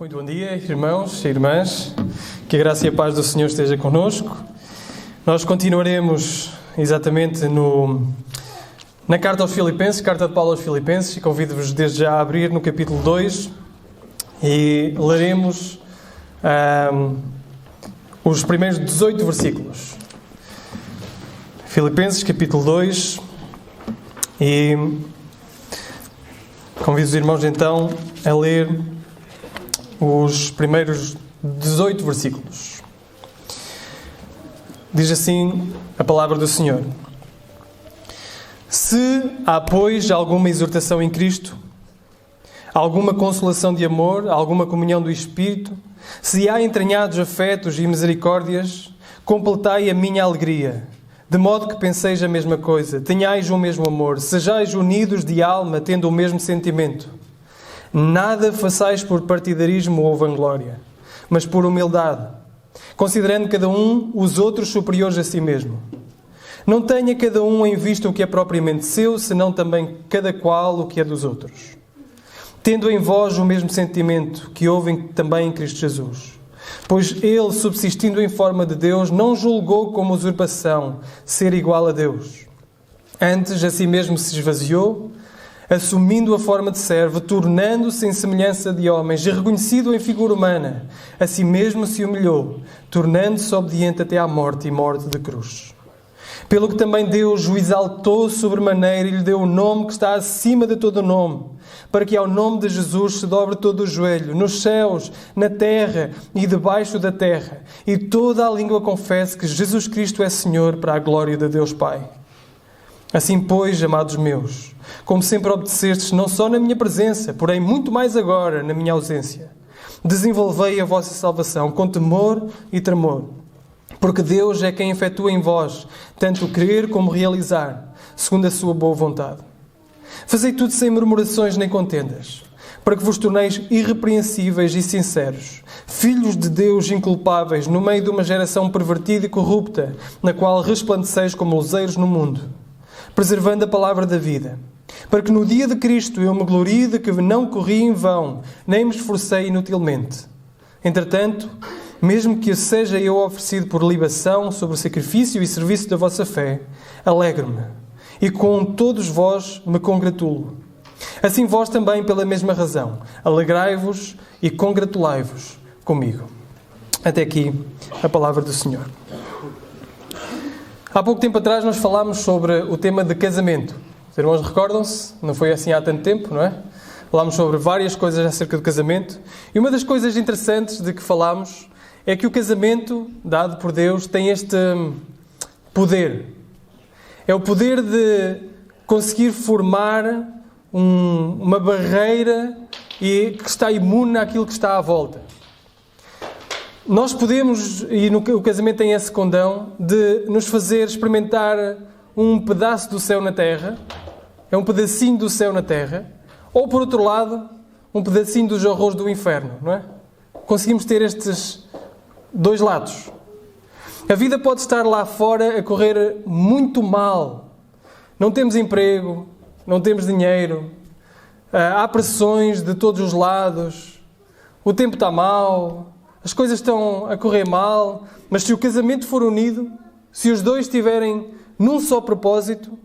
Muito bom dia, irmãos e irmãs. Que a graça e a paz do Senhor esteja connosco. Nós continuaremos exatamente na carta aos Filipenses, carta de Paulo aos Filipenses, e convido-vos desde já a abrir no capítulo 2 e leremos os primeiros 18 versículos. Filipenses, capítulo 2, e convido os irmãos então a ler os primeiros 18 versículos. Diz assim a palavra do Senhor: Se há, pois, alguma exortação em Cristo, alguma consolação de amor, alguma comunhão do Espírito, se há entranhados afetos e misericórdias, completai a minha alegria, de modo que penseis a mesma coisa, tenhais o mesmo amor, sejais unidos de alma, tendo o mesmo sentimento. Nada façais por partidarismo ou vanglória, mas por humildade, considerando cada um os outros superiores a si mesmo. Não tenha cada um em vista o que é propriamente seu, senão também cada qual o que é dos outros. Tendo em vós o mesmo sentimento que houve também em Cristo Jesus. Pois ele, subsistindo em forma de Deus, não julgou como usurpação ser igual a Deus. Antes, a si mesmo se esvaziou, assumindo a forma de servo, tornando-se em semelhança de homens, e reconhecido em figura humana, a si mesmo se humilhou, tornando-se obediente até à morte e morte de cruz. Pelo que também Deus o exaltou sobremaneira e lhe deu o nome que está acima de todo o nome, para que ao nome de Jesus se dobre todo o joelho, nos céus, na terra e debaixo da terra, e toda a língua confesse que Jesus Cristo é Senhor, para a glória de Deus Pai. Assim, pois, amados meus, como sempre obedecestes, não só na minha presença, porém muito mais agora na minha ausência, desenvolvei a vossa salvação com temor e tremor, porque Deus é quem efetua em vós, tanto o querer como realizar, segundo a sua boa vontade. Fazei tudo sem murmurações nem contendas, para que vos torneis irrepreensíveis e sinceros, filhos de Deus inculpáveis, no meio de uma geração pervertida e corrupta, na qual resplandeceis como luzeiros no mundo, preservando a palavra da vida, para que no dia de Cristo eu me glorie de que não corri em vão, nem me esforcei inutilmente. Entretanto, mesmo que seja eu oferecido por libação sobre o sacrifício e serviço da vossa fé, alegro-me, e com todos vós me congratulo. Assim vós também, pela mesma razão, alegrai-vos e congratulai-vos comigo. Até aqui a palavra do Senhor. Há pouco tempo atrás nós falámos sobre o tema de casamento. Os irmãos recordam-se? Não foi assim há tanto tempo, não é? Falámos sobre várias coisas acerca do casamento. E uma das coisas interessantes de que falámos é que o casamento, dado por Deus, tem este poder. É o poder de conseguir formar uma barreira e que está imune àquilo que está à volta. Nós podemos, e o casamento tem esse condão, de nos fazer experimentar um pedaço do céu na terra, é um pedacinho do céu na terra, ou, por outro lado, um pedacinho dos horrores do inferno, não é? Conseguimos ter estes dois lados. A vida pode estar lá fora a correr muito mal. Não temos emprego, não temos dinheiro, há pressões de todos os lados, o tempo está mau, as coisas estão a correr mal, mas se o casamento for unido, se os dois estiverem num só propósito,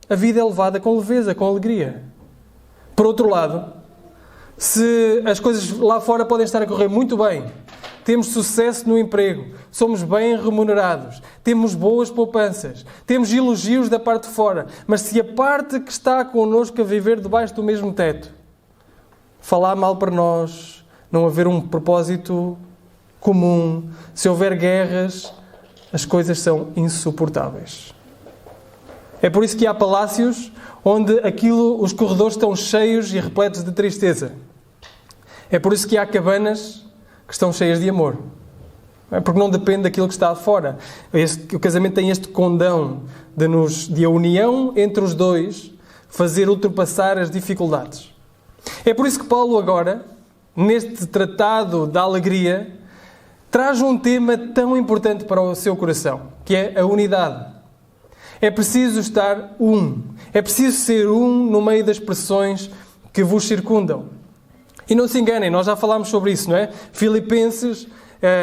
a vida é levada com leveza, com alegria. Por outro lado, se as coisas lá fora podem estar a correr muito bem, temos sucesso no emprego, somos bem remunerados, temos boas poupanças, temos elogios da parte de fora, mas se a parte que está connosco a viver debaixo do mesmo teto falar mal para nós, não haver um propósito comum, se houver guerras, as coisas são insuportáveis. É por isso que há palácios onde os corredores estão cheios e repletos de tristeza. É por isso que há cabanas que estão cheias de amor. Porque não depende daquilo que está de fora. O casamento tem este condão de a união entre os dois fazer ultrapassar as dificuldades. É por isso que Paulo agora, neste tratado da alegria, traz um tema tão importante para o seu coração, que é a unidade. É preciso estar um. É preciso ser um no meio das pressões que vos circundam. E não se enganem, nós já falámos sobre isso, não é? Filipenses,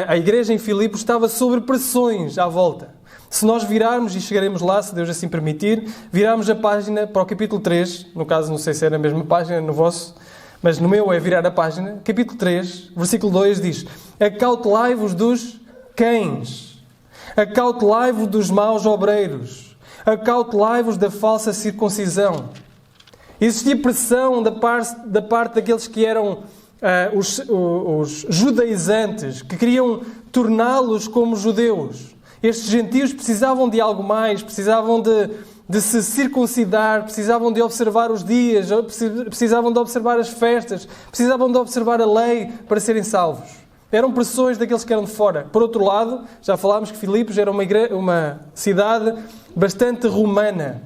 a igreja em Filipos estava sobre pressões à volta. Se nós virarmos, e chegaremos lá, se Deus assim permitir, virarmos a página para o capítulo 3, no caso não sei se é na mesma página, no vosso, mas no meu é virar a página, capítulo 3, versículo 2 diz: acautelai-vos dos cães, acautelai-vos dos maus obreiros, acautelai-vos da falsa circuncisão. Existia pressão da parte daqueles que eram os judaizantes, que queriam torná-los como judeus. Estes gentios precisavam de algo mais, precisavam de se circuncidar, precisavam de observar os dias, precisavam de observar as festas, precisavam de observar a lei para serem salvos. Eram pressões daqueles que eram de fora. Por outro lado, já falámos que Filipos era uma cidade bastante romana,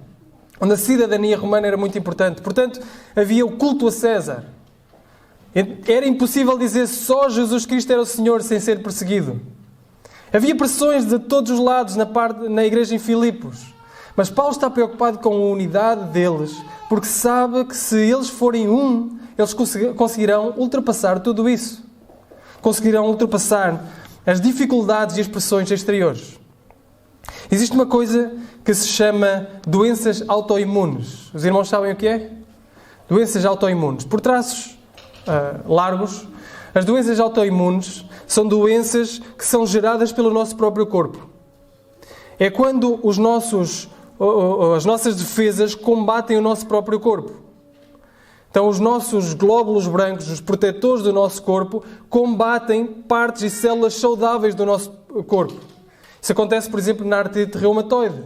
onde a cidadania romana era muito importante. Portanto, havia o culto a César. Era impossível dizer só Jesus Cristo era o Senhor sem ser perseguido. Havia pressões de todos os lados na igreja em Filipos. Mas Paulo está preocupado com a unidade deles, porque sabe que se eles forem um, eles conseguirão ultrapassar tudo isso. Conseguirão ultrapassar as dificuldades e as pressões exteriores. Existe uma coisa que se chama doenças autoimunes. Os irmãos sabem o que é? Doenças autoimunes. Por traços largos, as doenças autoimunes são doenças que são geradas pelo nosso próprio corpo. É quando as nossas defesas combatem o nosso próprio corpo. Então, os nossos glóbulos brancos, os protetores do nosso corpo, combatem partes e células saudáveis do nosso corpo. Isso acontece, por exemplo, na artrite reumatoide.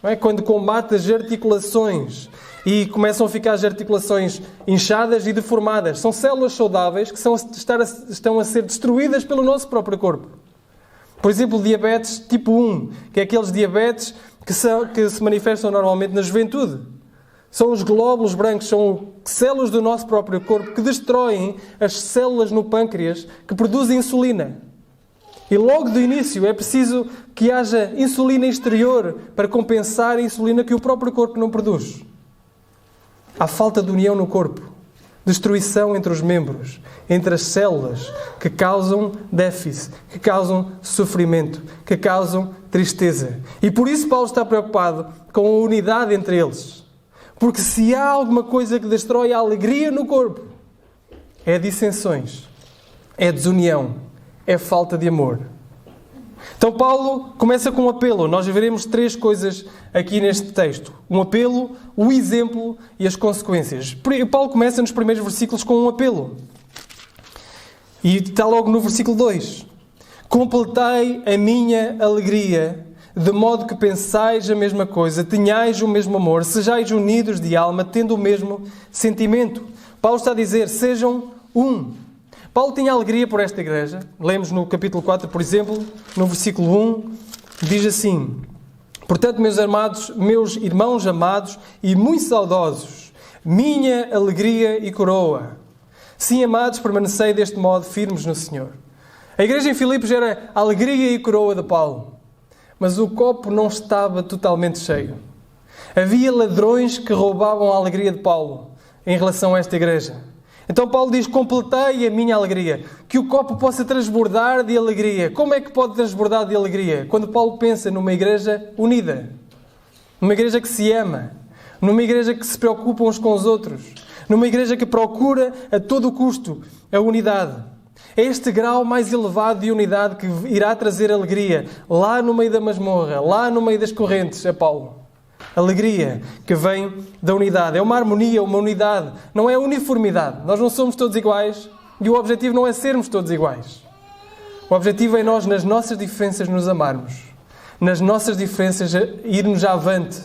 Não é? Quando combate as articulações e começam a ficar as articulações inchadas e deformadas. São células saudáveis que estão a ser destruídas pelo nosso próprio corpo. Por exemplo, diabetes tipo 1, que é aqueles diabetes que se manifestam normalmente na juventude. São os glóbulos brancos, são células do nosso próprio corpo que destroem as células no pâncreas que produzem insulina. E logo do início é preciso que haja insulina exterior para compensar a insulina que o próprio corpo não produz. Há falta de união no corpo, destruição entre os membros, entre as células, que causam déficit, que causam sofrimento, que causam tristeza. E por isso Paulo está preocupado com a unidade entre eles. Porque se há alguma coisa que destrói a alegria no corpo, é dissensões, é desunião, é falta de amor. Então Paulo começa com um apelo. Nós veremos 3 coisas aqui neste texto. Um apelo, o exemplo e as consequências. Paulo começa nos primeiros versículos com um apelo. E está logo no versículo 2. Completai a minha alegria, de modo que pensais a mesma coisa, tenhais o mesmo amor, sejais unidos de alma, tendo o mesmo sentimento. Paulo está a dizer, sejam um. Paulo tinha alegria por esta igreja. Lemos no capítulo 4, por exemplo, no versículo 1, diz assim: portanto, meus irmãos amados e muito saudosos, minha alegria e coroa. Sim, amados, permanecei deste modo firmes no Senhor. A igreja em Filipos era a alegria e coroa de Paulo. Mas o copo não estava totalmente cheio. Havia ladrões que roubavam a alegria de Paulo em relação a esta igreja. Então Paulo diz, completei a minha alegria, que o copo possa transbordar de alegria. Como é que pode transbordar de alegria? Quando Paulo pensa numa igreja unida, numa igreja que se ama, numa igreja que se preocupa uns com os outros, numa igreja que procura a todo custo a unidade. É este grau mais elevado de unidade que irá trazer alegria lá no meio da masmorra, lá no meio das correntes a Paulo. Alegria que vem da unidade. É uma harmonia, uma unidade. Não é uniformidade. Nós não somos todos iguais e o objetivo não é sermos todos iguais. O objetivo é nós, nas nossas diferenças, nos amarmos. Nas nossas diferenças, irmos avante.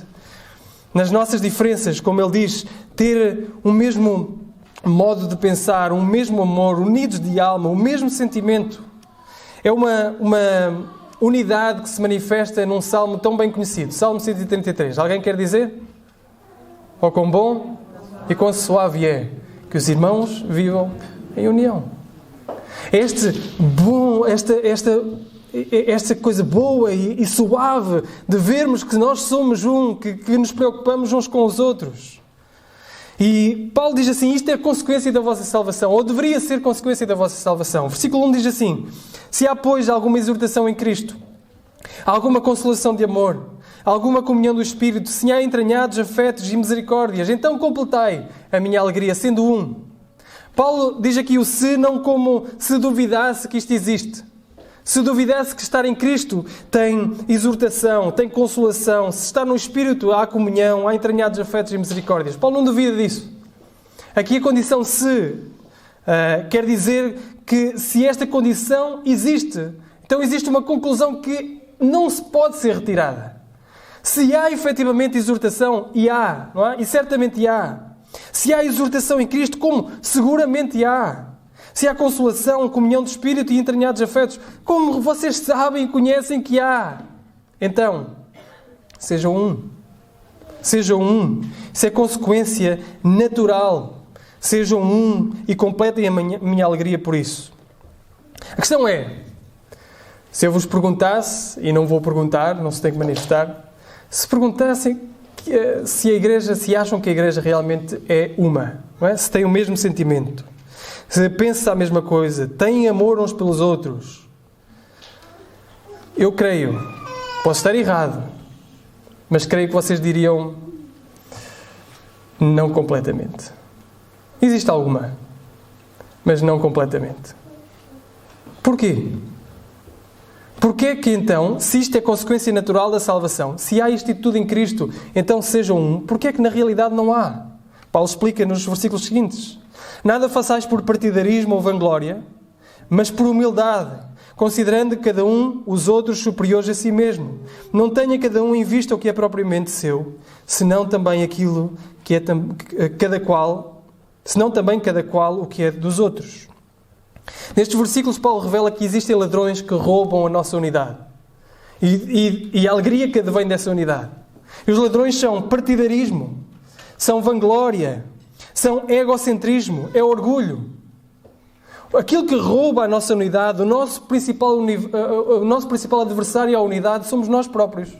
Nas nossas diferenças, como ele diz, ter o mesmo modo de pensar, o mesmo amor, unidos de alma, o mesmo sentimento. É uma unidade que se manifesta num salmo tão bem conhecido. Salmo 133. Alguém quer dizer? Oh, quão bom e quão suave é que os irmãos vivam em união. Esta coisa boa e suave de vermos que nós somos um, que nos preocupamos uns com os outros. E Paulo diz assim, isto é consequência da vossa salvação, ou deveria ser consequência da vossa salvação. Versículo 1 diz assim, se há, pois, alguma exortação em Cristo, alguma consolação de amor, alguma comunhão do Espírito, se há entranhados afetos e misericórdias, então completai a minha alegria, sendo um. Paulo diz aqui o se, não como se duvidasse que isto existe. Se duvidasse que estar em Cristo tem exortação, tem consolação, se estar no Espírito há comunhão, há entranhados afetos e misericórdias. Paulo não duvida disso. Aqui a condição se quer dizer que se esta condição existe, então existe uma conclusão que não se pode ser retirada. Se há efetivamente exortação, e há, não é? E certamente há. Se há exortação em Cristo, como seguramente há. Se há consolação, comunhão de Espírito e entranhados afetos, como vocês sabem e conhecem que há. Então, sejam um. Sejam um. Isso é consequência natural. Sejam um e completem a minha alegria por isso. A questão é, se eu vos perguntasse, e não vou perguntar, não se tem que manifestar, se perguntassem se acham que a Igreja realmente é uma, não é? Se tem o mesmo sentimento, se pensa a mesma coisa, têm amor uns pelos outros. Eu creio, posso estar errado, mas creio que vocês diriam não completamente. Existe alguma, mas não completamente. Porquê? Porquê que então, se isto é consequência natural da salvação, se há isto e tudo em Cristo, então sejam um, porquê que na realidade não há? Paulo explica nos versículos seguintes. Nada façais por partidarismo ou vanglória, mas por humildade, considerando cada um os outros superiores a si mesmo. Não tenha cada um em vista o que é propriamente seu, senão também aquilo que é cada qual o que é dos outros. Nestes versículos, Paulo revela que existem ladrões que roubam a nossa unidade e a alegria que advém dessa unidade. E os ladrões são partidarismo, são vanglória, são egocentrismo, é orgulho. Aquilo que rouba a nossa unidade, o nosso principal adversário à unidade somos nós próprios.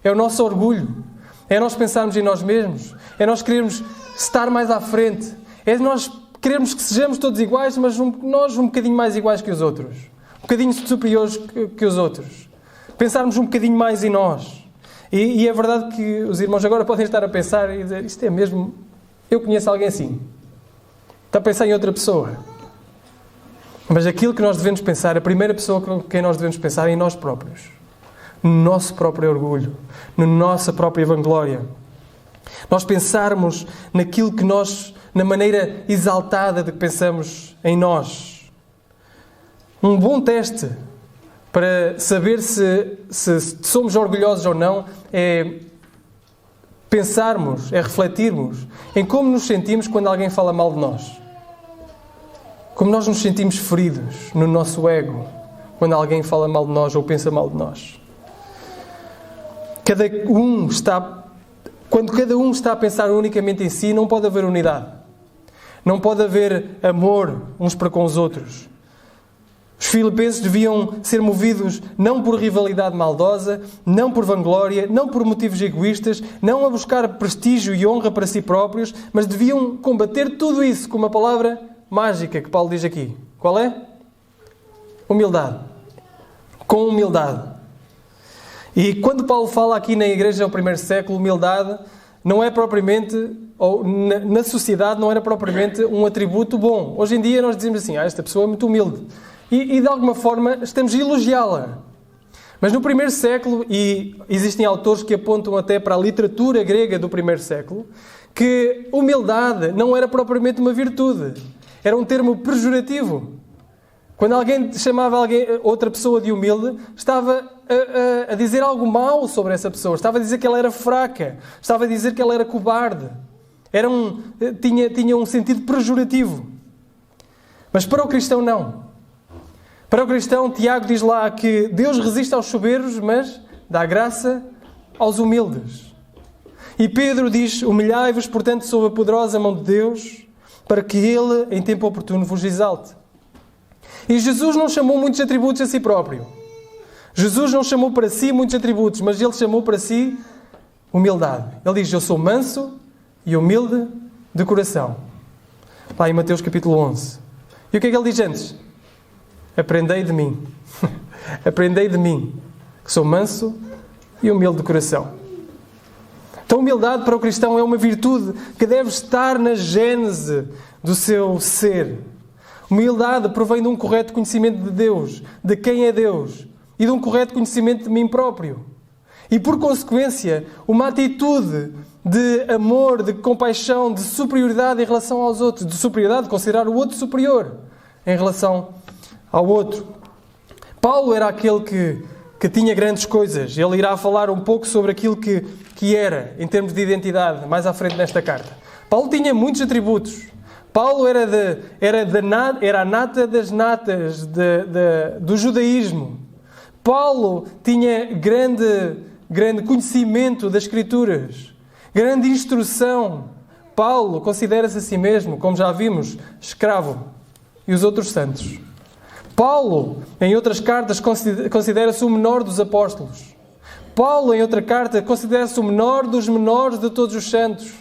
É o nosso orgulho, é nós pensarmos em nós mesmos, é nós querermos estar mais à frente, é nós queremos que sejamos todos iguais, mas nós um bocadinho mais iguais que os outros. Um bocadinho superiores que os outros. Pensarmos um bocadinho mais em nós. E é verdade que os irmãos agora podem estar a pensar e dizer, isto é mesmo... Eu conheço alguém assim. Está a pensar em outra pessoa. Mas aquilo que nós devemos pensar, a primeira pessoa com quem nós devemos pensar é em nós próprios. No nosso próprio orgulho. Na nossa própria vanglória. Nós pensarmos naquilo que nós... na maneira exaltada de que pensamos em nós. Um bom teste para saber se somos orgulhosos ou não é pensarmos, é refletirmos em como nos sentimos quando alguém fala mal de nós. Como nós nos sentimos feridos no nosso ego quando alguém fala mal de nós ou pensa mal de nós. Quando cada um está a pensar unicamente em si, não pode haver unidade. Não pode haver amor uns para com os outros. Os filipenses deviam ser movidos não por rivalidade maldosa, não por vanglória, não por motivos egoístas, não a buscar prestígio e honra para si próprios, mas deviam combater tudo isso com uma palavra mágica que Paulo diz aqui. Qual é? Humildade. Com humildade. E quando Paulo fala aqui na igreja do primeiro século, humildade não é propriamente, ou na sociedade não era propriamente um atributo bom. Hoje em dia nós dizemos assim, esta pessoa é muito humilde. E de alguma forma estamos a elogiá-la. Mas no primeiro século, e existem autores que apontam até para a literatura grega do primeiro século, que humildade não era propriamente uma virtude. Era um termo pejorativo. Quando alguém chamava outra pessoa de humilde, estava a dizer algo mau sobre essa pessoa. Estava a dizer que ela era fraca. Estava a dizer que ela era cobarde. Tinha um sentido pejorativo. Mas para o cristão, não. Para o cristão, Tiago diz lá que Deus resiste aos soberbos, mas dá graça aos humildes. E Pedro diz, humilhai-vos, portanto, sob a poderosa mão de Deus, para que Ele, em tempo oportuno, vos exalte. E Jesus não chamou muitos atributos a si próprio. Jesus não chamou para si muitos atributos, mas Ele chamou para si humildade. Ele diz, eu sou manso e humilde de coração. Lá em Mateus capítulo 11. E o que é que ele diz antes? Aprendei de mim. Aprendei de mim, que sou manso e humilde de coração. Então, humildade para o cristão é uma virtude que deve estar na gênese do seu ser. Humildade provém de um correto conhecimento de Deus, de quem é Deus, e de um correto conhecimento de mim próprio. E, por consequência, uma atitude de amor, de compaixão, de superioridade em relação aos outros, de superioridade, de considerar o outro superior em relação ao outro. Paulo era aquele que tinha grandes coisas. Ele irá falar um pouco sobre aquilo que era, em termos de identidade, mais à frente nesta carta. Paulo tinha muitos atributos. Paulo era a nata das natas do judaísmo. Paulo tinha grande conhecimento das Escrituras, grande instrução. Paulo considera-se a si mesmo, como já vimos, escravo. E os outros santos. Paulo, em outras cartas, considera-se o menor dos apóstolos. Paulo, em outra carta, considera-se o menor dos menores de todos os santos.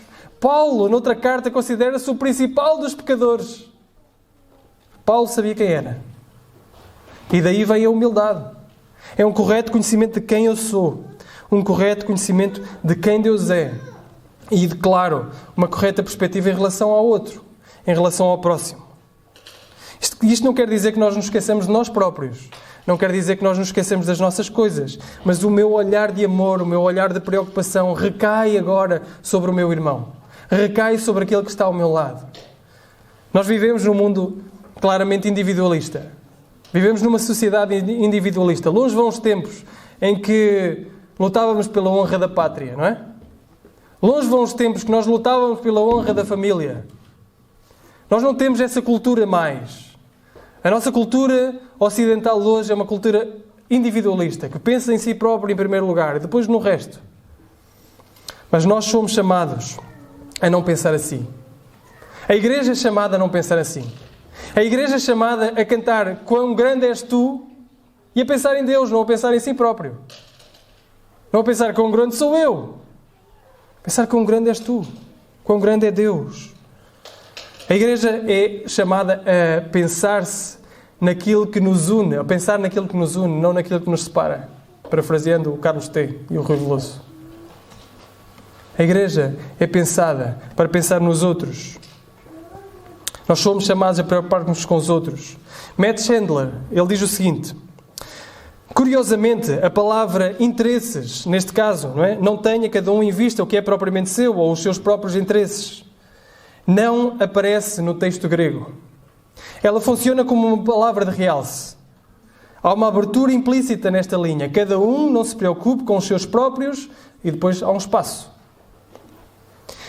Paulo, noutra carta, considera-se o principal dos pecadores. Paulo sabia quem era. E daí vem a humildade. É um correto conhecimento de quem eu sou. Um correto conhecimento de quem Deus é. E, claro, uma correta perspectiva em relação ao outro. Em relação ao próximo. Isto não quer dizer que nós nos esqueçamos de nós próprios. Não quer dizer que nós nos esquecemos das nossas coisas. Mas o meu olhar de amor, o meu olhar de preocupação recai agora sobre o meu irmão. Recai sobre aquele que está ao meu lado. Nós vivemos num mundo claramente individualista. Vivemos numa sociedade individualista. Longe vão os tempos em que lutávamos pela honra da pátria, não é? Longe vão os tempos que nós lutávamos pela honra da família. Nós não temos essa cultura mais. A nossa cultura ocidental hoje é uma cultura individualista, que pensa em si próprio em primeiro lugar e depois no resto. Mas nós somos chamados a não pensar assim. A igreja é chamada a não pensar assim. A igreja é chamada a cantar quão grande és tu e a pensar em Deus, não a pensar em si próprio. Não a pensar quão grande sou eu. Pensar quão grande és tu, quão grande é Deus. A igreja é chamada a pensar-se naquilo que nos une, a pensar naquilo que nos une, não naquilo que nos separa. Parafraseando o Carlos T. e o Rui Veloso. A igreja é pensada para pensar nos outros. Nós somos chamados a preocupar-nos com os outros. Matt Chandler, ele diz o seguinte: curiosamente, a palavra interesses, neste caso, não tenha cada um em vista o que é propriamente seu ou os seus próprios interesses. Não aparece no texto grego. Ela funciona como uma palavra de realce. Há uma abertura implícita nesta linha. Cada um não se preocupe com os seus próprios e depois há um espaço.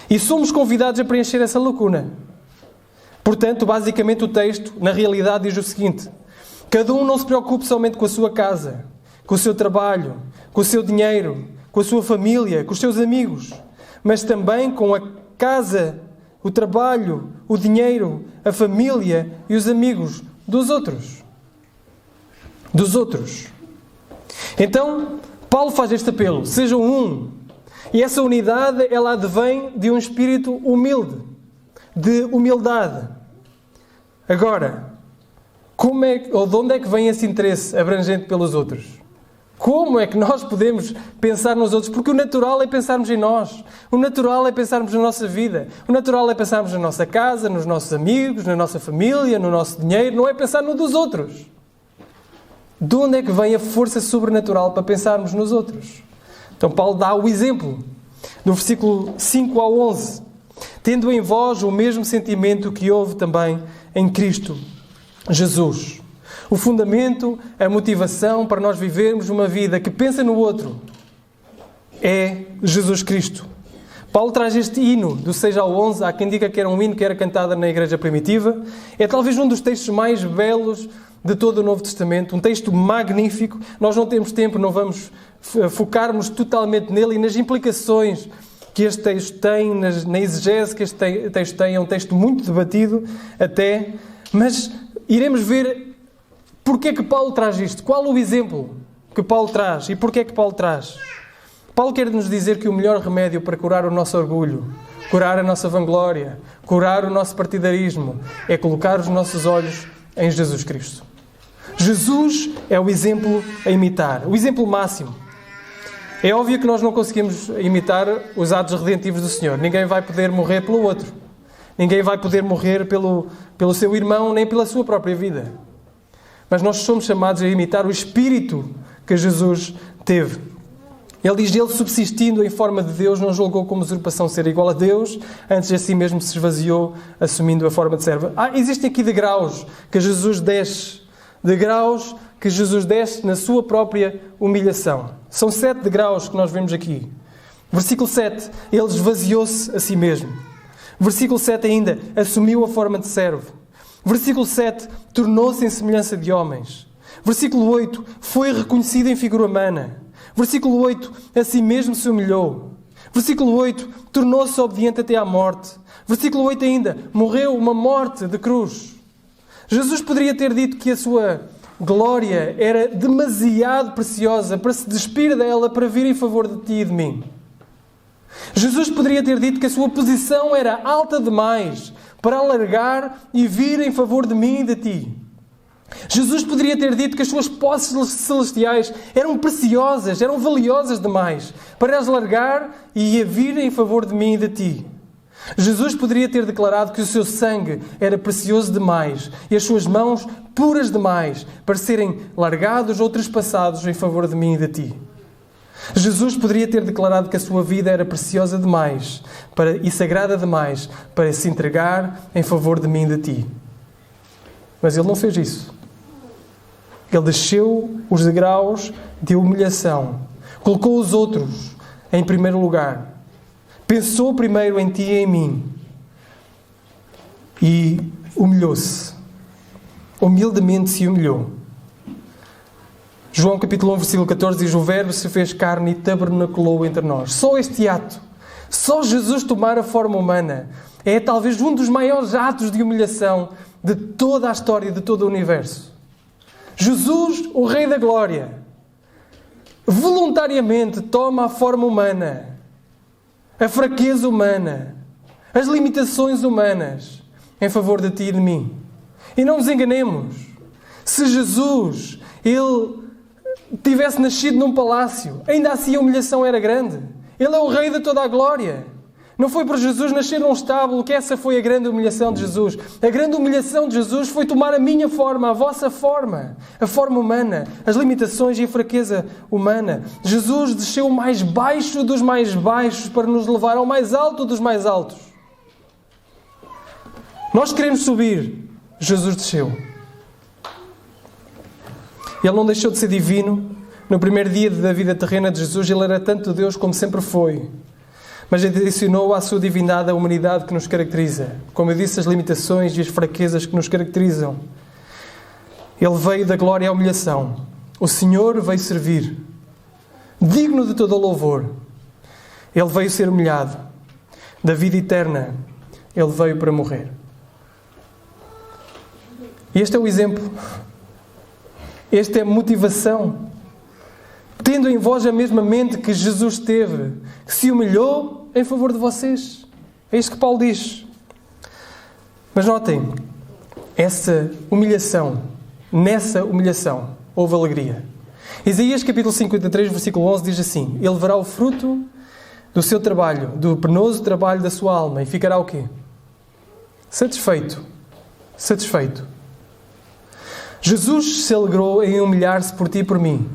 E somos convidados a preencher essa lacuna. Portanto, basicamente o texto, na realidade, diz o seguinte: cada um não se preocupe somente com a sua casa, com o seu trabalho, com o seu dinheiro, com a sua família, com os seus amigos, mas também com a casa, o trabalho, o dinheiro, a família e os amigos dos outros. Dos outros. Então, Paulo faz este apelo: sejam um. E essa unidade, ela advém de um espírito humilde, de humildade. Agora, de onde é que vem esse interesse abrangente pelos outros? Como é que nós podemos pensar nos outros? Porque o natural é pensarmos em nós. O natural é pensarmos na nossa vida. O natural é pensarmos na nossa casa, nos nossos amigos, na nossa família, no nosso dinheiro. Não é pensar no dos outros. De onde é que vem a força sobrenatural para pensarmos nos outros? Então Paulo dá o exemplo, no versículo 5 ao 11. Tendo em vós o mesmo sentimento que houve também em Cristo Jesus. O fundamento, a motivação para nós vivermos uma vida que pensa no outro é Jesus Cristo. Paulo traz este hino, do 6 ao 11. Há quem diga que era um hino que era cantado na igreja primitiva. É talvez um dos textos mais belos de todo o Novo Testamento. Um texto magnífico. Nós não temos tempo, não vamos focarmos totalmente nele e nas implicações que este texto tem, na exegese que este texto tem. É um texto muito debatido até, mas iremos ver porque é que Paulo traz isto. Qual o exemplo que Paulo traz e porque é que Paulo traz? Paulo quer nos dizer que o melhor remédio para curar o nosso orgulho, curar a nossa vanglória, curar o nosso partidarismo, é colocar os nossos olhos em Jesus Cristo. Jesus é o exemplo a imitar, o exemplo máximo. É óbvio que nós não conseguimos imitar os atos redentivos do Senhor. Ninguém vai poder morrer pelo outro. Ninguém vai poder morrer pelo seu irmão, nem pela sua própria vida. Mas nós somos chamados a imitar o Espírito que Jesus teve. Ele diz, ele subsistindo em forma de Deus, não julgou como usurpação ser igual a Deus, antes a si mesmo se esvaziou, assumindo a forma de servo. Existem aqui degraus que Jesus desce. Degraus que Jesus desce na sua própria humilhação. São 7 degraus que nós vemos aqui. Versículo 7, ele esvaziou-se a si mesmo. Versículo 7 ainda, assumiu a forma de servo. Versículo 7, tornou-se em semelhança de homens. Versículo 8, foi reconhecido em figura humana. Versículo 8, a si mesmo se humilhou. Versículo 8, tornou-se obediente até à morte. Versículo 8 ainda, morreu uma morte de cruz. Jesus poderia ter dito que a sua glória era demasiado preciosa para se despir dela para vir em favor de ti e de mim. Jesus poderia ter dito que a sua posição era alta demais para alargar e vir em favor de mim e de ti. Jesus poderia ter dito que as suas posses celestiais eram preciosas, eram valiosas demais para as largar e vir em favor de mim e de ti. Jesus poderia ter declarado que o seu sangue era precioso demais e as suas mãos puras demais para serem largados ou trespassados em favor de mim e de ti. Jesus poderia ter declarado que a sua vida era preciosa demais e sagrada demais para se entregar em favor de mim e de ti. Mas ele não fez isso. Ele desceu os degraus de humilhação. Colocou os outros em primeiro lugar. Pensou primeiro em ti e em mim. E humilhou-se. Humildemente se humilhou. João capítulo 1, versículo 14 diz: o Verbo se fez carne e tabernaculou entre nós. Só este ato, só Jesus tomar a forma humana, é talvez um dos maiores atos de humilhação de toda a história, de todo o universo. Jesus, o Rei da Glória, voluntariamente toma a forma humana, a fraqueza humana, as limitações humanas, em favor de ti e de mim. E não nos enganemos. Se Jesus, ele tivesse nascido num palácio, ainda assim a humilhação era grande. Ele é o Rei de toda a glória. Não foi por Jesus nascer num estábulo que essa foi a grande humilhação de Jesus. A grande humilhação de Jesus foi tomar a minha forma, a vossa forma, a forma humana, as limitações e a fraqueza humana. Jesus desceu o mais baixo dos mais baixos para nos levar ao mais alto dos mais altos. Nós queremos subir, Jesus desceu. Ele não deixou de ser divino. No primeiro dia da vida terrena de Jesus, ele era tanto Deus como sempre foi. Mas adicionou à sua divindade a humanidade que nos caracteriza. Como eu disse, as limitações e as fraquezas que nos caracterizam. Ele veio da glória à humilhação. O Senhor veio servir. Digno de todo o louvor. Ele veio ser humilhado. Da vida eterna, ele veio para morrer. E este é o exemplo. Esta é a motivação. Tendo em vós a mesma mente que Jesus teve, que se humilhou em favor de vocês. É isso que Paulo diz. Mas notem, essa humilhação, nessa humilhação, houve alegria. Isaías capítulo 53, versículo 11 diz assim: ele verá o fruto do seu trabalho, do penoso trabalho da sua alma, e ficará o quê? Satisfeito. Satisfeito. Jesus se alegrou em humilhar-se por ti e por mim.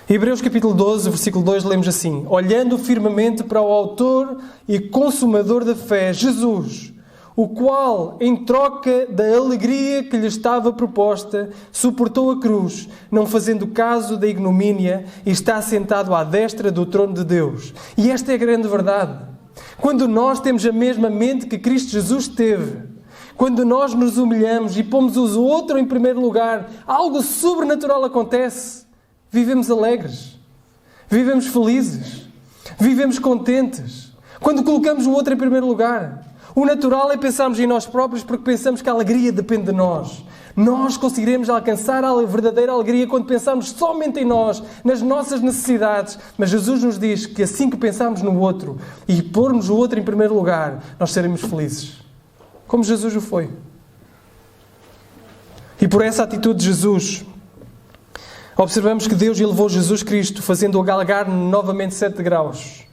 Hebreus capítulo 12, versículo 2, lemos assim: olhando firmemente para o autor e consumador da fé, Jesus, o qual, em troca da alegria que lhe estava proposta, suportou a cruz, não fazendo caso da ignomínia, e está sentado à destra do trono de Deus. E esta é a grande verdade. Quando nós temos a mesma mente que Cristo Jesus teve, quando nós nos humilhamos e pomos o outro em primeiro lugar, algo sobrenatural acontece. Vivemos alegres, vivemos felizes, vivemos contentes. Quando colocamos o outro em primeiro lugar, O natural é pensarmos em nós próprios porque pensamos que a alegria depende de nós. Nós conseguiremos alcançar a verdadeira alegria quando pensarmos somente em nós, nas nossas necessidades. Mas Jesus nos diz que assim que pensarmos no outro e pormos o outro em primeiro lugar, nós seremos felizes. Como Jesus o foi. E por essa atitude de Jesus, observamos que Deus elevou Jesus Cristo, fazendo-o galgar novamente 7 graus.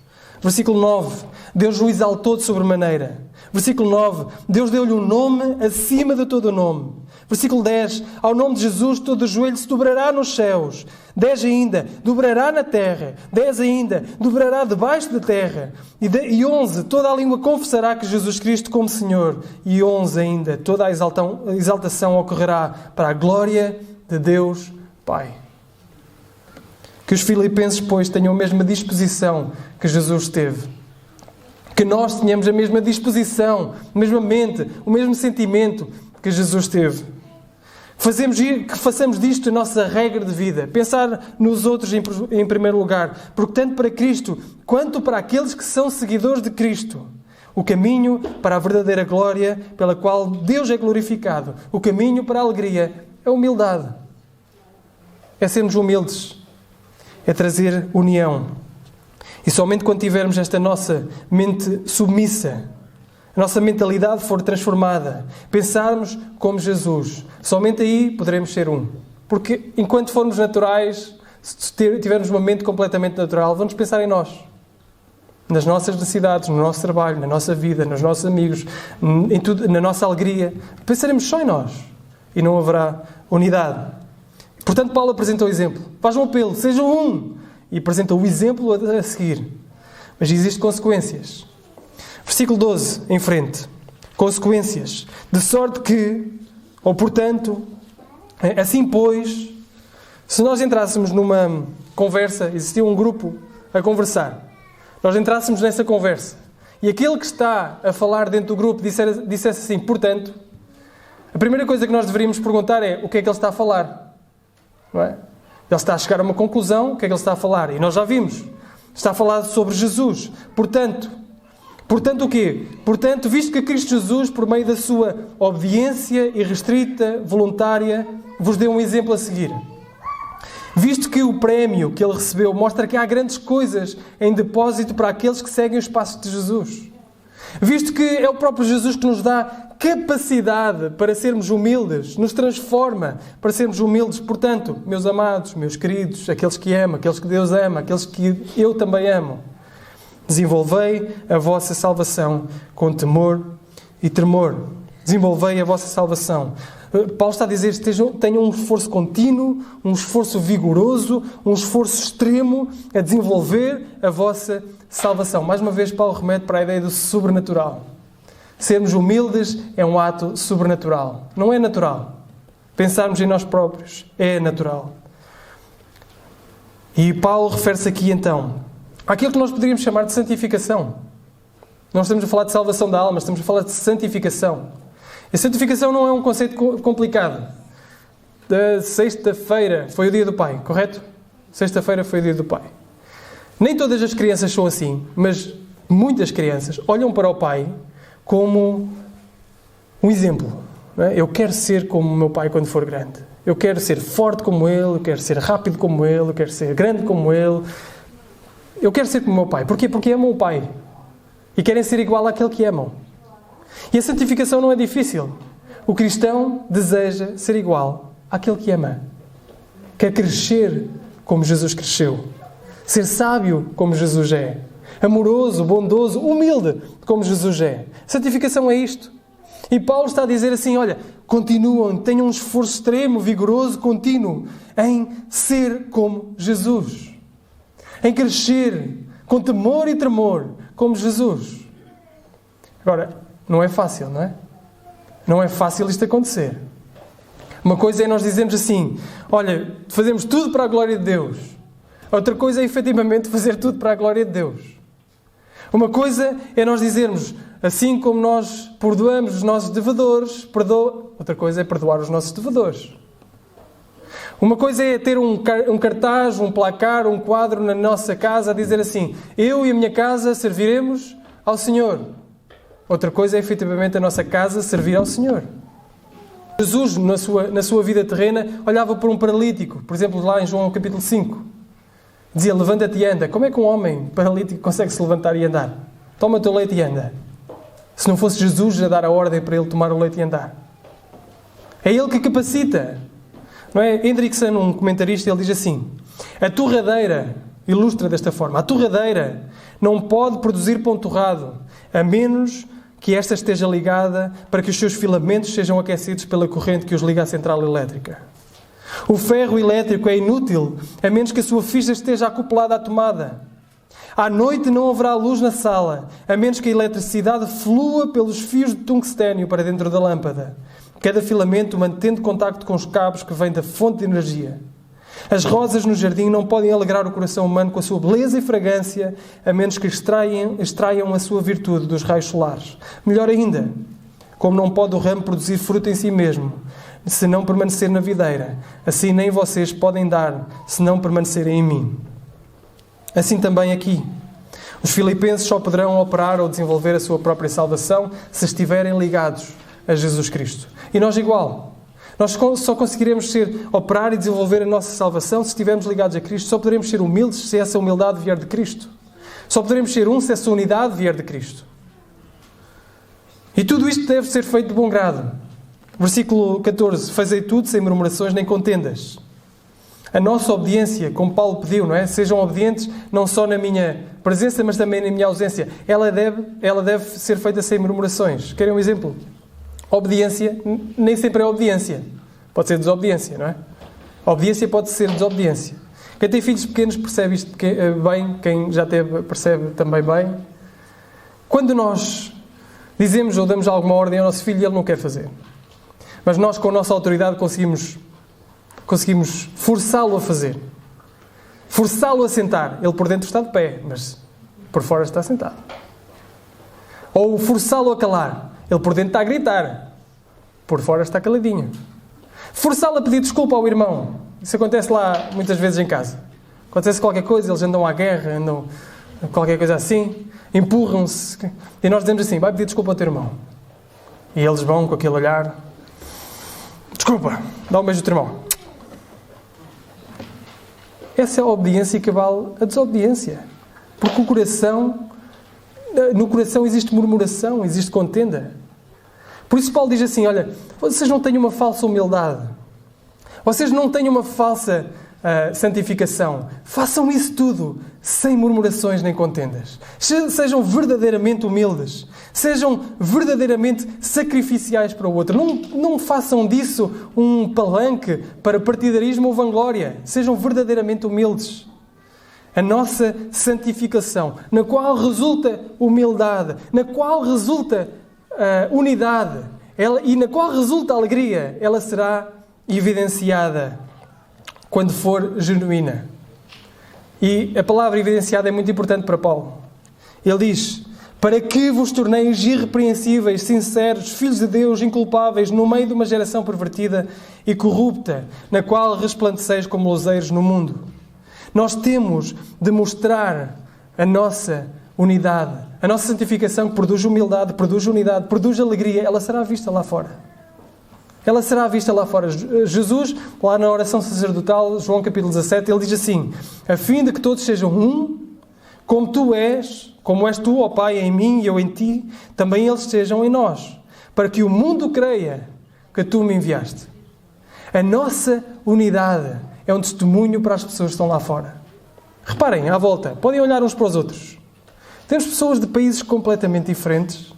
Versículo 9. Deus o exaltou de sobremaneira. Versículo 9. Deus deu-lhe um nome acima de todo o nome. Versículo 10. Ao nome de Jesus todo o joelho se dobrará nos céus. 10 ainda. Dobrará na terra. 10 ainda. Dobrará debaixo da terra. E 11. Toda a língua confessará que Jesus Cristo como Senhor. E 11 ainda. Toda a exaltação ocorrerá para a glória de Deus Pai. Que os filipenses, pois, tenham a mesma disposição que Jesus teve. Que nós tenhamos a mesma disposição, a mesma mente, o mesmo sentimento que Jesus teve. Que façamos disto a nossa regra de vida. Pensar nos outros em primeiro lugar. Porque tanto para Cristo, quanto para aqueles que são seguidores de Cristo, o caminho para a verdadeira glória pela qual Deus é glorificado, o caminho para a alegria, é a humildade. É sermos humildes. É trazer união. E somente quando tivermos esta nossa mente submissa, a nossa mentalidade for transformada, pensarmos como Jesus, somente aí poderemos ser um. Porque enquanto formos naturais, se tivermos uma mente completamente natural, vamos pensar em nós. Nas nossas necessidades, no nosso trabalho, na nossa vida, nos nossos amigos, em tudo, na nossa alegria. Pensaremos só em nós. E não haverá unidade. Portanto, Paulo apresenta o exemplo. Faz um apelo, sejam um. E apresenta o exemplo a seguir. Mas existem consequências. Versículo 12, em frente. Consequências. De sorte que, ou portanto, assim pois, se nós entrássemos numa conversa, existia um grupo a conversar. Nós entrássemos nessa conversa. E aquele que está a falar dentro do grupo dissesse assim, portanto, a primeira coisa que nós deveríamos perguntar é o que é que ele está a falar. Não é? Ele está a chegar a uma conclusão, o que é que ele está a falar? E nós já vimos. Está a falar sobre Jesus. Portanto o quê? Portanto, visto que Cristo Jesus, por meio da sua obediência irrestrita, voluntária, vos deu um exemplo a seguir. Visto que o prémio que ele recebeu mostra que há grandes coisas em depósito para aqueles que seguem os passos de Jesus. Visto que é o próprio Jesus que nos dá capacidade para sermos humildes, nos transforma para sermos humildes. Portanto, meus amados, meus queridos, aqueles que amam, aqueles que Deus ama, aqueles que eu também amo, desenvolvei a vossa salvação com temor e tremor. Desenvolvei a vossa salvação. Paulo está a dizer que tenham um esforço contínuo, um esforço vigoroso, um esforço extremo a desenvolver a vossa salvação. Mais uma vez, Paulo remete para a ideia do sobrenatural. Sermos humildes é um ato sobrenatural. Não é natural. Pensarmos em nós próprios é natural. E Paulo refere-se aqui, então, àquilo que nós poderíamos chamar de santificação. Não estamos a falar de salvação da alma, estamos a falar de santificação. A santificação não é um conceito complicado. Da sexta-feira foi o dia do Pai, correto? Sexta-feira foi o dia do Pai. Nem todas as crianças são assim, mas muitas crianças olham para o Pai como um exemplo. Não é? Eu quero ser como o meu pai quando for grande. Eu quero ser forte como ele, eu quero ser rápido como ele, eu quero ser grande como ele. Eu quero ser como o meu pai. Porquê? Porque amam o Pai. E querem ser igual àquele que amam. E a santificação não é difícil. O cristão deseja ser igual àquele que ama. Quer crescer como Jesus cresceu. Ser sábio como Jesus é. Amoroso, bondoso, humilde como Jesus é. Santificação é isto. E Paulo está a dizer assim, olha, continuam, tenham um esforço extremo, vigoroso, contínuo em ser como Jesus. Em crescer com temor e tremor como Jesus. Agora, não é fácil, não é? Não é fácil isto acontecer. Uma coisa é nós dizermos assim, olha, fazemos tudo para a glória de Deus. Outra coisa é efetivamente fazer tudo para a glória de Deus. Uma coisa é nós dizermos, assim como nós perdoamos os nossos devedores, outra coisa é perdoar os nossos devedores. Uma coisa é ter um cartaz, um placar, um quadro na nossa casa a dizer assim, eu e a minha casa serviremos ao Senhor. Outra coisa é efetivamente a nossa casa servir ao Senhor. Jesus, na sua vida terrena, olhava para um paralítico, por exemplo, lá em João capítulo 5. Dizia, levanta-te e anda. Como é que um homem paralítico consegue se levantar e andar? Toma o teu leite e anda. Se não fosse Jesus a dar a ordem para ele tomar o leite e andar. É ele que capacita. Não é? Hendrickson, um comentarista, ele diz assim, a torradeira, ilustra desta forma, a torradeira não pode produzir pão torrado, a menos que esta esteja ligada para que os seus filamentos sejam aquecidos pela corrente que os liga à central elétrica. O ferro elétrico é inútil, a menos que a sua ficha esteja acoplada à tomada. À noite não haverá luz na sala, a menos que a eletricidade flua pelos fios de tungstênio para dentro da lâmpada, cada filamento mantendo contacto com os cabos que vêm da fonte de energia. As rosas no jardim não podem alegrar o coração humano com a sua beleza e fragrância, a menos que extraiam a sua virtude dos raios solares. Melhor ainda, como não pode o ramo produzir fruto em si mesmo, se não permanecer na videira, assim nem vocês podem dar, se não permanecerem em mim. Assim também aqui. Os filipenses só poderão operar ou desenvolver a sua própria salvação se estiverem ligados a Jesus Cristo. E nós igual. Nós só conseguiremos operar e desenvolver a nossa salvação se estivermos ligados a Cristo. Só poderemos ser humildes se essa humildade vier de Cristo. Só poderemos ser se essa unidade vier de Cristo. E tudo isto deve ser feito de bom grado. Versículo 14. Fazei tudo sem murmurações nem contendas. A nossa obediência, como Paulo pediu, não é? Sejam obedientes não só na minha presença, mas também na minha ausência. Ela deve ser feita sem murmurações. Querem um exemplo? Obediência nem sempre é obediência. Pode ser desobediência, não é? Obediência pode ser desobediência. Quem tem filhos pequenos percebe isto bem. Quem já teve percebe também bem. Quando nós dizemos ou damos alguma ordem ao nosso filho, ele não quer fazer. Mas nós, com a nossa autoridade, conseguimos forçá-lo a fazer. Forçá-lo a sentar. Ele por dentro está de pé, mas por fora está sentado. Ou forçá-lo a calar. Ele por dentro está a gritar. Por fora está caladinho. Forçá-lo a pedir desculpa ao irmão. Isso acontece lá muitas vezes em casa. Acontece qualquer coisa, eles andam à guerra, andam qualquer coisa assim, empurram-se. E nós dizemos assim, vai pedir desculpa ao teu irmão. E eles vão com aquele olhar. Desculpa, dá um beijo ao teu irmão. Essa é a obediência que vale a desobediência. Porque no coração existe murmuração, existe contenda. Por isso Paulo diz assim, olha, vocês não têm uma falsa humildade. Vocês não têm uma falsa santificação. Façam isso tudo sem murmurações nem contendas. Sejam verdadeiramente humildes. Sejam verdadeiramente sacrificiais para o outro. Não façam disso um palanque para partidarismo ou vanglória. Sejam verdadeiramente humildes. A nossa santificação, na qual resulta humildade, na qual resulta unidade e na qual resulta alegria, ela será evidenciada quando for genuína. E a palavra evidenciada é muito importante para Paulo. Ele diz, para que vos torneis irrepreensíveis, sinceros, filhos de Deus, inculpáveis, no meio de uma geração pervertida e corrupta, na qual resplandeceis como luzeiros no mundo. Nós temos de mostrar a nossa unidade, a nossa santificação que produz humildade, produz unidade, produz alegria. Ela será vista lá fora. Ela será vista lá fora. Jesus, lá na oração sacerdotal, João capítulo 17, ele diz assim, a fim de que todos sejam um, como és tu, ó Pai, em mim e eu em ti, também eles sejam em nós, para que o mundo creia que tu me enviaste. A nossa unidade é um testemunho para as pessoas que estão lá fora. Reparem, à volta, podem olhar uns para os outros. Temos pessoas de países completamente diferentes,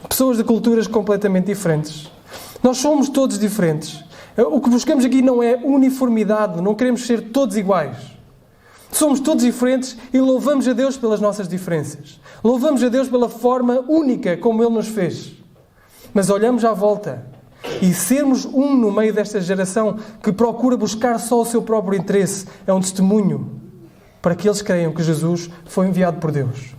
pessoas de culturas completamente diferentes. Nós somos todos diferentes. O que buscamos aqui não é uniformidade, não queremos ser todos iguais. Somos todos diferentes e louvamos a Deus pelas nossas diferenças. Louvamos a Deus pela forma única como Ele nos fez. Mas olhamos à volta e sermos um no meio desta geração que procura buscar só o seu próprio interesse é um testemunho para que eles creiam que Jesus foi enviado por Deus.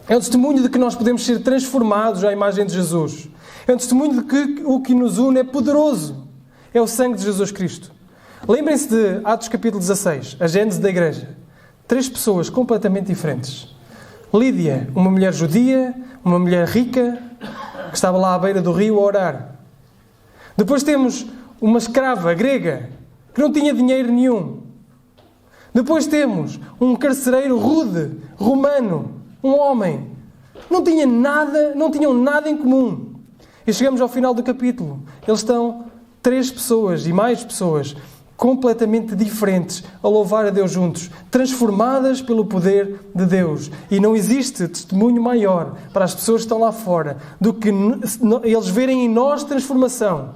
É um testemunho de que nós podemos ser transformados à imagem de Jesus. É um testemunho de que o que nos une é poderoso. É o sangue de Jesus Cristo. Lembrem-se de Atos capítulo 16, a gênese da igreja. 3 pessoas completamente diferentes. Lídia, uma mulher judia, uma mulher rica, que estava lá à beira do rio a orar. Depois temos uma escrava grega que não tinha dinheiro nenhum. Depois temos um carcereiro rude, romano, um homem. Não tinham nada em comum. E chegamos ao final do capítulo. Eles estão 3 pessoas e mais pessoas completamente diferentes a louvar a Deus juntos, transformadas pelo poder de Deus. E não existe testemunho maior para as pessoas que estão lá fora do que eles verem em nós transformação,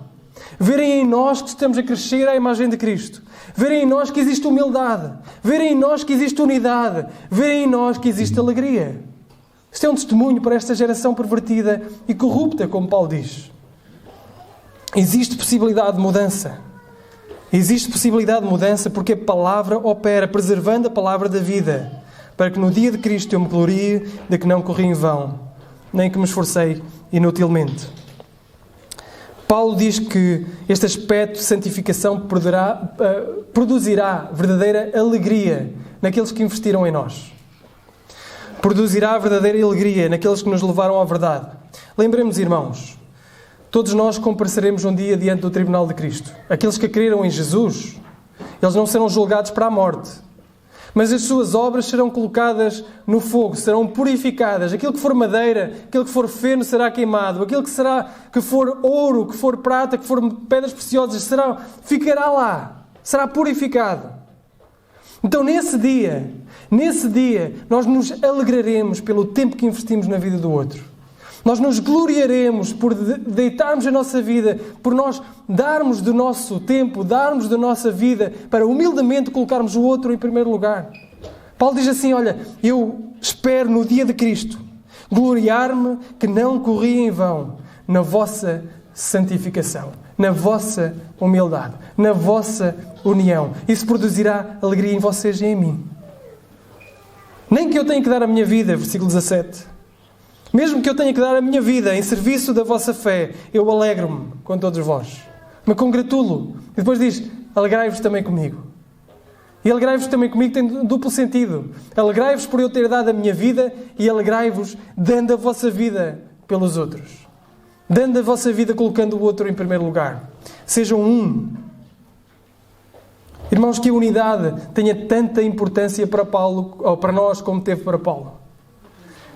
verem em nós que estamos a crescer à imagem de Cristo, verem em nós que existe humildade, verem em nós que existe unidade, verem em nós que existe alegria. Isto é um testemunho para esta geração pervertida e corrupta, como Paulo diz. Existe possibilidade de mudança. Existe possibilidade de mudança porque a palavra opera, preservando a palavra da vida, para que no dia de Cristo eu me glorie de que não corri em vão, nem que me esforcei inutilmente. Paulo diz que este aspecto de santificação produzirá verdadeira alegria naqueles que investiram em nós. Produzirá verdadeira alegria naqueles que nos levaram à verdade. Lembremos, irmãos, todos nós compareceremos um dia diante do tribunal de Cristo. Aqueles que creram em Jesus, eles não serão julgados para a morte, mas as suas obras serão colocadas no fogo, serão purificadas. Aquilo que for madeira, aquilo que for feno será queimado. Aquilo que for ouro, que for prata, que for pedras preciosas, ficará lá, será purificado. Então nesse dia, nós nos alegraremos pelo tempo que investimos na vida do outro. Nós nos gloriaremos por deitarmos a nossa vida, por nós darmos do nosso tempo, darmos da nossa vida, para humildemente colocarmos o outro em primeiro lugar. Paulo diz assim, olha, eu espero no dia de Cristo gloriar-me que não corri em vão na vossa santificação, na vossa humildade, na vossa união. Isso produzirá alegria em vocês e em mim. Nem que eu tenha que dar a minha vida, versículo 17. Mesmo que eu tenha que dar a minha vida em serviço da vossa fé, eu alegro-me com todos vós. Me congratulo. E depois diz, alegrai-vos também comigo. E alegrai-vos também comigo tem duplo sentido. Alegrai-vos por eu ter dado a minha vida e alegrai-vos dando a vossa vida pelos outros. Dando a vossa vida colocando o outro em primeiro lugar. Sejam um. Irmãos, que a unidade tenha tanta importância para Paulo, ou para nós, como teve para Paulo.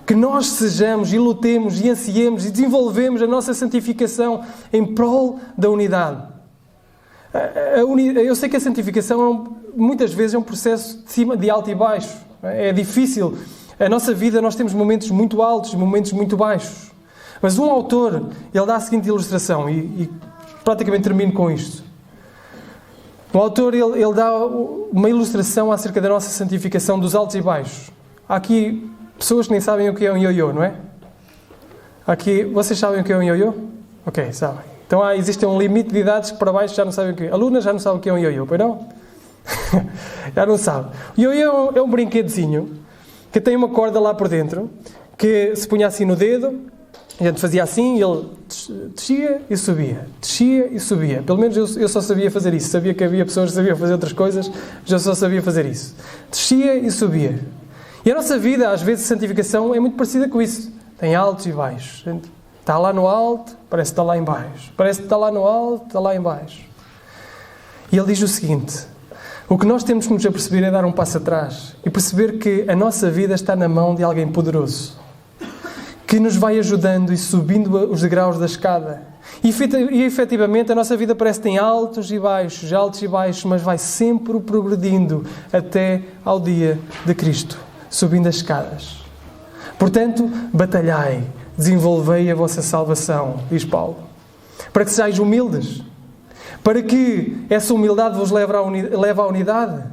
Que nós sejamos e lutemos e ansiemos e desenvolvemos a nossa santificação em prol da unidade. Eu sei que a santificação muitas vezes é um processo de alto e baixo. É difícil. A nossa vida, nós temos momentos muito altos e momentos muito baixos. Mas um autor, ele dá a seguinte ilustração, e praticamente termino com isto. O autor, ele dá uma ilustração acerca da nossa santificação dos altos e baixos. Há aqui pessoas que nem sabem o que é um ioiô, não é? Aqui, vocês sabem o que é um ioiô? Ok, sabem. Então existe um limite de idades que para baixo já não sabem o que é. Alunas já não sabem o que é um ioiô, pois não? Já não sabem. O ioiô é um brinquedozinho que tem uma corda lá por dentro, que se punha assim no dedo, a gente fazia assim e ele descia e subia. Descia e subia. Pelo menos eu só sabia fazer isso. Sabia que havia pessoas que sabiam fazer outras coisas, já só sabia fazer isso. Descia e subia. E a nossa vida, às vezes, de santificação é muito parecida com isso. Tem altos e baixos. Está lá no alto, parece que está lá em baixo. Parece que está lá no alto, está lá em baixo. E ele diz o seguinte, o que nós temos que nos aperceber é dar um passo atrás e perceber que a nossa vida está na mão de alguém poderoso, que nos vai ajudando e subindo os degraus da escada. E efetivamente a nossa vida parece que tem altos e baixos, mas vai sempre progredindo até ao dia de Cristo. Subindo as escadas. Portanto, batalhai, desenvolvei a vossa salvação, diz Paulo, para que sejais humildes, para que essa humildade vos leve à unidade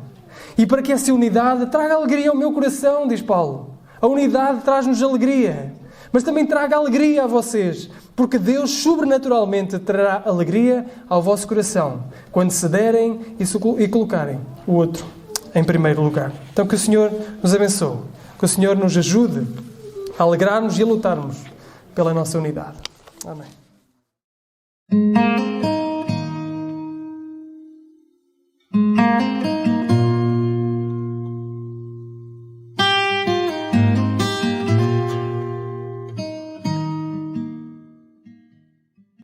e para que essa unidade traga alegria ao meu coração, diz Paulo. A unidade traz-nos alegria, mas também traga alegria a vocês, porque Deus sobrenaturalmente trará alegria ao vosso coração quando se derem e colocarem o outro em primeiro lugar. Então que o Senhor nos abençoe, que o Senhor nos ajude a alegrarmos e a lutarmos pela nossa unidade. Amém.